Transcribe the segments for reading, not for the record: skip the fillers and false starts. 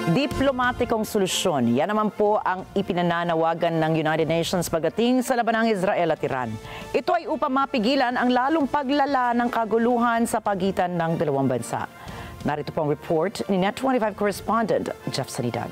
Diplomatikong solusyon, yan naman po ang ipinananawagan ng United Nations pagdating sa labanang Israel at Iran. Ito ay upang mapigilan ang lalong paglala ng kaguluhan sa pagitan ng dalawang bansa. Narito po ang report ni Net25 correspondent Jeff Sanidad.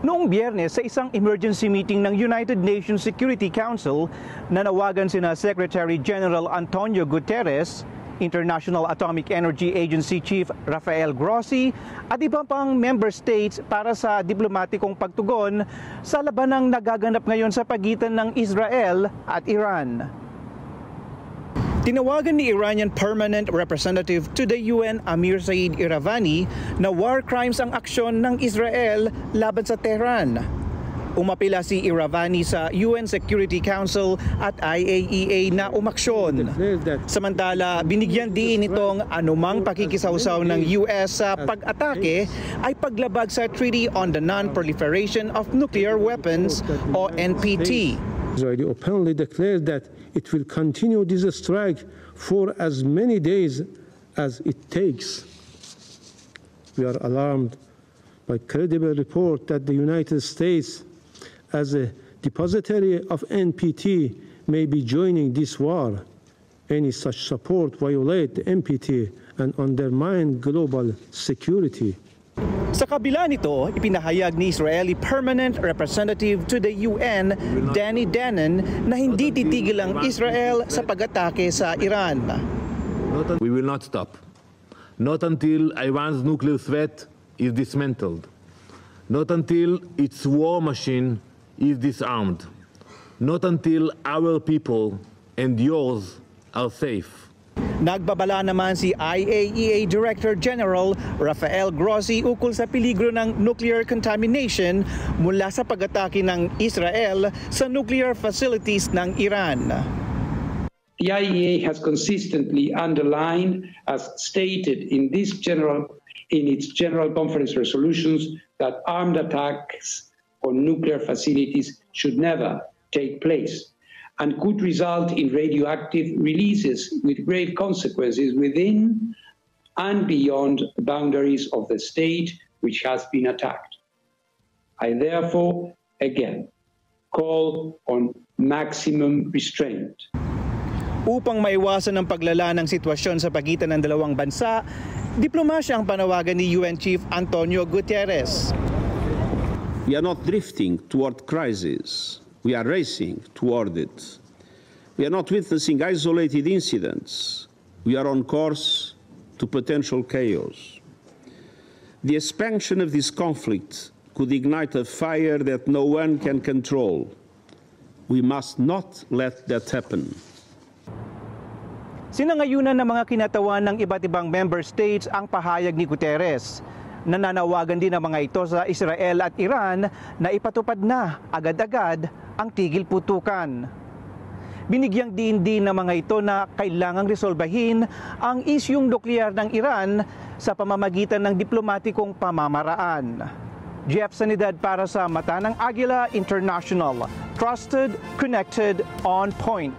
Noong Biyernes, sa isang emergency meeting ng United Nations Security Council, nanawagan sina Secretary General Antonio Guterres, International Atomic Energy Agency Chief Rafael Grossi at iba pang member states para sa diplomatikong pagtugon sa labanang nagaganap ngayon sa pagitan ng Israel at Iran. Tinawagan ni Iranian Permanent Representative to the UN Amir Said Iravani na war crimes ang aksyon ng Israel laban sa Tehran. Umapila si Iravani sa UN Security Council at IAEA na umaksyon. Samantala, binigyan din itong anumang pakikisawsaw ng US sa pag-atake ay paglabag sa Treaty on the Non-Proliferation of Nuclear Weapons o NPT. Israel openly declared that it will continue this strike for as many days as it takes. We are alarmed by credible report that the United States, as a depository of NPT, may be joining this war. Any such support violates the NPT and undermine global security. Sa kabila nito, ipinahayag ni Israeli Permanent Representative to the UN, Danny Danon, na hindi titigil ang Israel sa pag-atake sa Iran. We will not stop. Not until Iran's nuclear threat is dismantled. Not until its war machine is disarmed. Not until our people and yours are safe. Nagbabala naman si IAEA Director General Rafael Grossi ukol sa peligro ng nuclear contamination mula sa pag-atake ng Israel sa nuclear facilities ng Iran. The IAEA has consistently underlined, as stated in its General Conference resolutions, that armed attacks on nuclear facilities should never take place and could result in radioactive releases with grave consequences within and beyond the boundaries of the state which has been attacked. I therefore, again, call on maximum restraint. Upang maiwasan ang paglala ng sitwasyon sa pagitan ng dalawang bansa, diplomasya ang panawagan ni UN Chief Antonio Guterres. We are not drifting toward crisis. We are racing toward it. We are not witnessing isolated incidents. We are on course to potential chaos. The expansion of this conflict could ignite a fire that no one can control. We must not let that happen. Sinangayunan ng mga kinatawan ng iba't ibang member states ang pahayag ni Guterres. Nananawagan din ang mga ito sa Israel at Iran na ipatupad na agad-agad ang tigil putukan. Binigyang din ng mga ito na kailangang resolbahin ang isyung nuklear ng Iran sa pamamagitan ng diplomatikong pamamaraan. Jeff Sanidad para sa Mata ng Agila International. Trusted, connected, on point.